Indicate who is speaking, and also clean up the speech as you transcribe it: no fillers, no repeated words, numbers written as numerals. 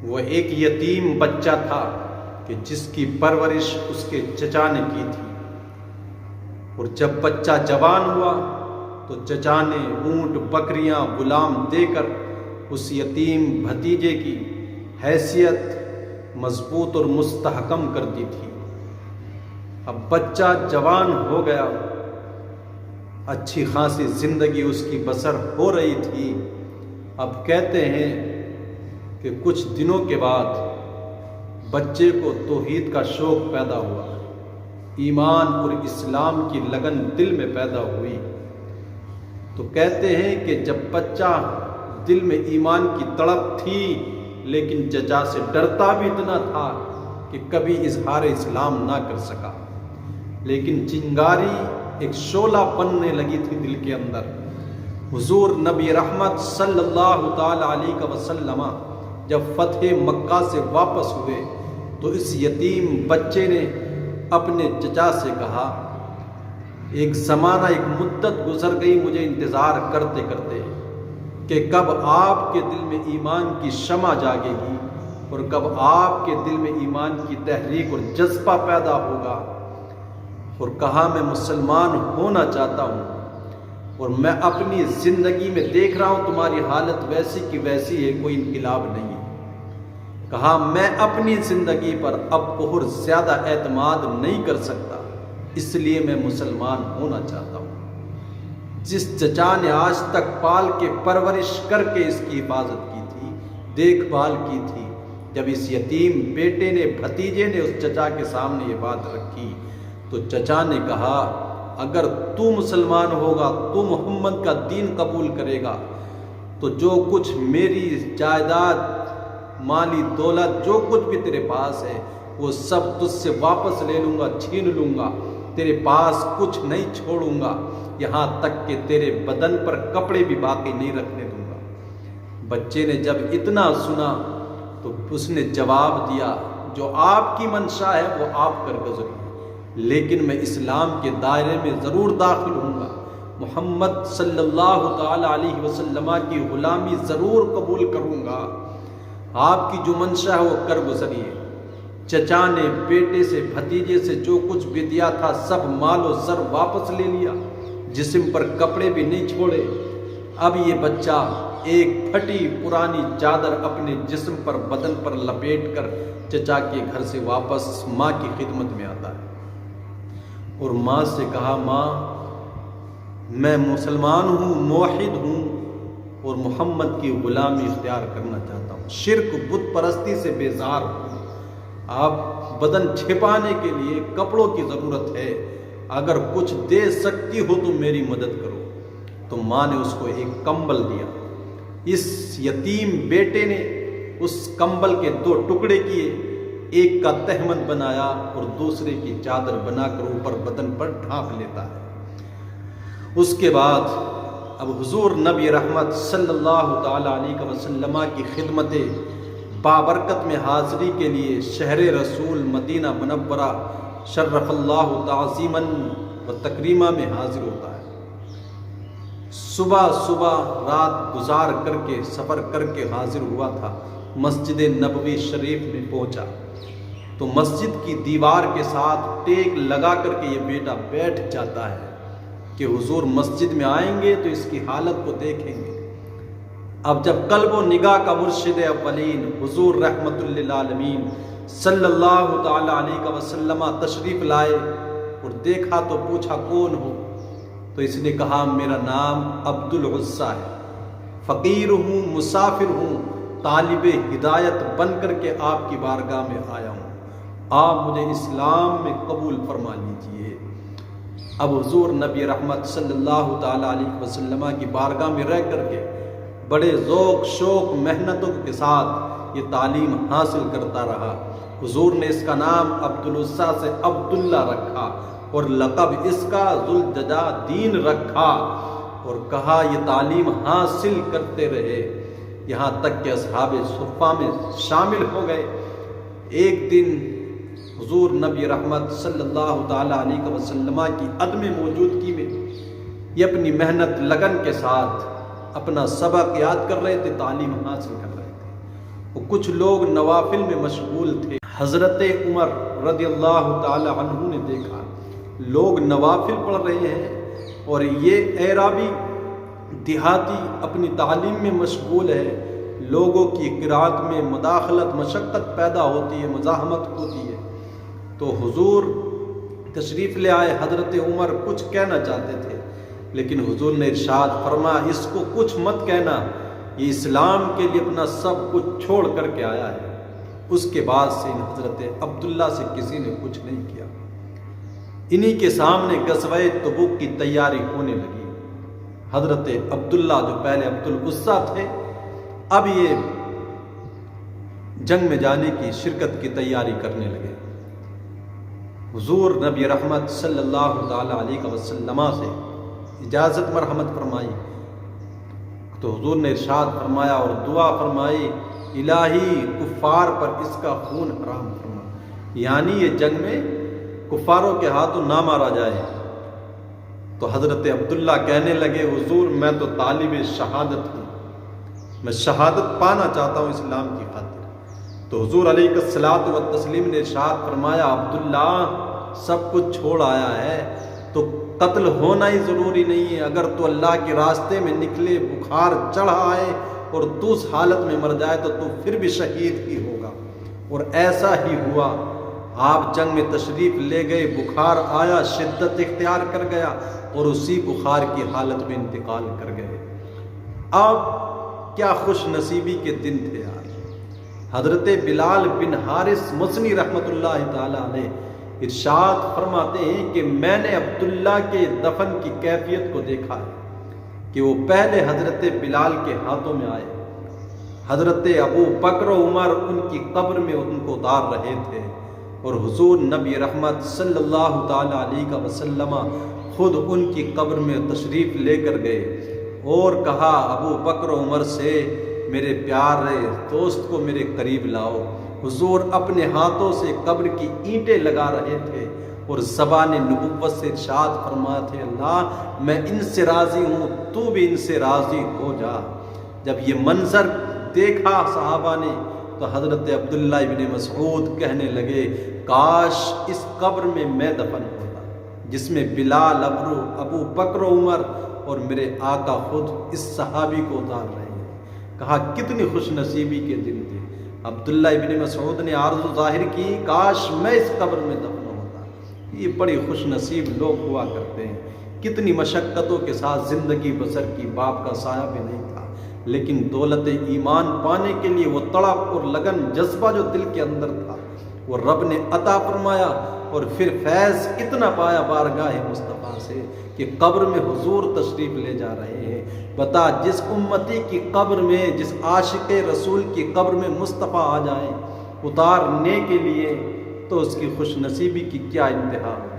Speaker 1: وہ ایک یتیم بچہ تھا کہ جس کی پرورش اس کے چچا نے کی تھی، اور جب بچہ جوان ہوا تو چچا نے اونٹ بکریاں غلام دے کر اس یتیم بھتیجے کی حیثیت مضبوط اور مستحکم کر دی تھی۔ اب بچہ جوان ہو گیا، اچھی خاصی زندگی اس کی بسر ہو رہی تھی۔ اب کہتے ہیں کہ کچھ دنوں کے بعد بچے کو توحید کا شوق پیدا ہوا، ایمان اور اسلام کی لگن دل میں پیدا ہوئی۔ تو کہتے ہیں کہ جب بچہ دل میں ایمان کی تڑپ تھی، لیکن چچا سے ڈرتا بھی اتنا تھا کہ کبھی اظہار اسلام نہ کر سکا، لیکن چنگاری ایک شعلہ بننے لگی تھی دل کے اندر۔ حضور نبی رحمت صلی اللہ تعالی علیہ وسلم جب فتح مکہ سے واپس ہوئے تو اس یتیم بچے نے اپنے چچا سے کہا، ایک زمانہ ایک مدت گزر گئی مجھے انتظار کرتے کرتے کہ کب آپ کے دل میں ایمان کی شمع جاگے گی اور کب آپ کے دل میں ایمان کی تحریک اور جذبہ پیدا ہوگا، اور کہا میں مسلمان ہونا چاہتا ہوں، اور میں اپنی زندگی میں دیکھ رہا ہوں تمہاری حالت ویسی کی ویسی ہے، کوئی انقلاب نہیں ہے۔ کہا میں اپنی زندگی پر اب بہت زیادہ اعتماد نہیں کر سکتا، اس لیے میں مسلمان ہونا چاہتا ہوں۔ جس چچا نے آج تک پال کے پرورش کر کے اس کی حفاظت کی تھی، دیکھ بھال کی تھی، جب اس یتیم بیٹے نے بھتیجے نے اس چچا کے سامنے یہ بات رکھی تو چچا نے کہا، اگر تو مسلمان ہوگا، تو محمد کا دین قبول کرے گا، تو جو کچھ میری جائیداد، مالی دولت، جو کچھ بھی تیرے پاس ہے وہ سب تجھ سے واپس لے لوں گا، چھین لوں گا، تیرے پاس کچھ نہیں چھوڑوں گا، یہاں تک کہ تیرے بدن پر کپڑے بھی باقی نہیں رکھنے دوں گا۔ بچے نے جب اتنا سنا تو اس نے جواب دیا، جو آپ کی منشا ہے وہ آپ کر گزریے، لیکن میں اسلام کے دائرے میں ضرور داخل ہوں گا، محمد صلی اللہ تعالی علیہ وسلم کی غلامی ضرور قبول کروں گا، آپ کی جو منشا ہے وہ کر گزریے۔ چچا نے بیٹے سے، بھتیجے سے جو کچھ بھی دیا تھا سب مال و زر واپس لے لیا، جسم پر کپڑے بھی نہیں چھوڑے۔ اب یہ بچہ ایک پھٹی پرانی چادر اپنے جسم پر، بدن پر لپیٹ کر چچا کے گھر سے واپس ماں کی خدمت میں آتا ہے، اور ماں سے کہا، ماں میں مسلمان ہوں، موحد ہوں، اور محمد کی غلامی اختیار کرنا چاہتا ہوں، شرک بت پرستی سے بیزار ہوں، آپ بدن چھپانے کے لیے کپڑوں کی ضرورت ہے، اگر کچھ دے سکتی ہو تو میری مدد کرو۔ تو ماں نے اس کو ایک کمبل دیا۔ اس یتیم بیٹے نے اس کمبل کے 2 ٹکڑے کیے، ایک کا تہمت بنایا اور دوسرے کی چادر بنا کر اوپر بدن پر ڈھانپ لیتا ہے۔ اس کے بعد اب حضور نبی رحمت صلی اللہ تعالی علیہ وسلم کی خدمت بابرکت میں حاضری کے لیے شہر رسول مدینہ منورہ شرف اللہ تعظیماً و تکریمہ میں حاضر ہوتا ہے۔ صبح رات گزار کر کے، سفر کر کے حاضر ہوا تھا، مسجد نبوی شریف میں پہنچا تو مسجد کی دیوار کے ساتھ ٹیک لگا کر کے یہ بیٹا بیٹھ جاتا ہے کہ حضور مسجد میں آئیں گے تو اس کی حالت کو دیکھیں گے۔ اب جب قلب و نگاہ کا مرشد اولین حضور رحمت للعالمین صلی اللہ تعالی علیہ وسلم تشریف لائے اور دیکھا تو پوچھا، کون ہو؟ تو اس نے کہا، میرا نام عبد العزیٰ ہے، فقیر ہوں، مسافر ہوں، طالب ہدایت بن کر کے آپ کی بارگاہ میں آیا ہوں، آپ مجھے اسلام میں قبول فرما لیجئے۔ اب حضور نبی رحمت صلی اللہ تعالی علیہ وسلم کی بارگاہ میں رہ کر کے بڑے ذوق شوق محنتوں کے ساتھ یہ تعلیم حاصل کرتا رہا۔ حضور نے اس کا نام عبد العزیٰ سے عبداللہ رکھا اور لقب اس کا ذوالججا دین رکھا، اور کہا یہ تعلیم حاصل کرتے رہے یہاں تک کہ اصحاب صفہ میں شامل ہو گئے۔ ایک دن حضور نبی رحمت صلی اللہ تعالی علیہ وسلم کی عدم موجودگی میں یہ اپنی محنت لگن کے ساتھ اپنا سبق یاد کر رہے تھے، تعلیم حاصل کر رہے تھے۔ اور کچھ لوگ نوافل میں مشغول تھے۔ حضرت عمر رضی اللہ تعالی عنہ نے دیکھا لوگ نوافل پڑھ رہے ہیں اور یہ اعرابی دیہاتی اپنی تعلیم میں مشغول ہے، لوگوں کی قرات میں مداخلت مشقت پیدا ہوتی ہے، مزاحمت ہوتی ہے۔ تو حضور تشریف لے آئے، حضرت عمر کچھ کہنا چاہتے تھے لیکن حضور نے ارشاد فرمایا اس کو کچھ مت کہنا، یہ اسلام کے لیے اپنا سب کچھ چھوڑ کر کے آیا ہے۔ اس کے بعد سے حضرت عبداللہ سے کسی نے کچھ نہیں کیا۔ انہی کے سامنے غزوہ تبوک کی تیاری ہونے لگی۔ حضرت عبداللہ جو پہلے عبد العزیٰ تھے، اب یہ جنگ میں جانے کی شرکت کی تیاری کرنے لگے۔ حضور نبی رحمت صلی اللہ تعالی علیہ وسلم سے اجازت مرحمت فرمائی تو حضور نے ارشاد فرمایا اور دعا فرمائی، الہی کفار پر اس کا خون حرام فرما، یعنی یہ جنگ میں کفاروں کے ہاتھوں نہ مارا جائے۔ تو حضرت عبداللہ کہنے لگے حضور میں تو طالب شہادت ہوں، میں شہادت پانا چاہتا ہوں اسلام کی خاطر۔ تو حضور علیہ الصلوۃ والتسلیم نے ارشاد فرمایا عبداللہ سب کچھ چھوڑ آیا ہے تو قتل ہونا ہی ضروری نہیں ہے، اگر تو اللہ کے راستے میں نکلے، بخار چڑھا آئے اور تو اس حالت میں مر جائے تو پھر بھی شہید ہی ہوگا۔ اور ایسا ہی ہوا، آپ جنگ میں تشریف لے گئے، بخار آیا، شدت اختیار کر گیا اور اسی بخار کی حالت میں انتقال کر گئے۔ اب کیا خوش نصیبی کے دن تھے آج۔ حضرت بلال بن حارث مزنی رحمۃ اللہ تعالی علیہ ارشاد فرماتے ہیں کہ میں نے عبداللہ کے دفن کی کیفیت کو دیکھا ہے کہ وہ پہلے حضرت بلال کے ہاتھوں میں آئے، حضرت ابو بکر و عمر ان کی قبر میں ان کو اتار رہے تھے اور حضور نبی رحمت صلی اللہ تعالی علیہ وسلم خود ان کی قبر میں تشریف لے کر گئے اور کہا ابو بکر و عمر سے میرے پیارے دوست کو میرے قریب لاؤ۔ حضور اپنے ہاتھوں سے قبر کی اینٹیں لگا رہے تھے اور زبان نبوت سے ارشاد فرماتے تھے اللہ میں ان سے راضی ہوں، تو بھی ان سے راضی ہو جا۔ جب یہ منظر دیکھا صحابہ نے تو حضرت عبداللہ ابن مسعود کہنے لگے کاش اس قبر میں میں دفن ہوتا جس میں بلال، ابو بکر و عمر اور میرے آقا خود اس صحابی کو اتار رہے ہیں۔ کہا کتنی خوش نصیبی کے دن تھے۔ عبداللہ ابن مسعود نے آرزو ظاہر کی کاش میں اس قبر میں دفن ہوتا۔ یہ بڑی خوش نصیب لوگ ہوا کرتے ہیں، کتنی مشقتوں کے ساتھ زندگی بسر کی، باپ کا سایہ بھی نہیں تھا، لیکن دولت ایمان پانے کے لیے وہ تڑپ اور لگن جذبہ جو دل کے اندر تھا وہ رب نے عطا فرمایا اور پھر فیض اتنا پایا بارگاہ مصطفیٰ سے کہ قبر میں حضور تشریف لے جا رہے ہیں۔ بتا جس امتی کی قبر میں، جس عاشق رسول کی قبر میں مصطفیٰ آ جائیں اتارنے کے لیے تو اس کی خوش نصیبی کی کیا انتہا ہو۔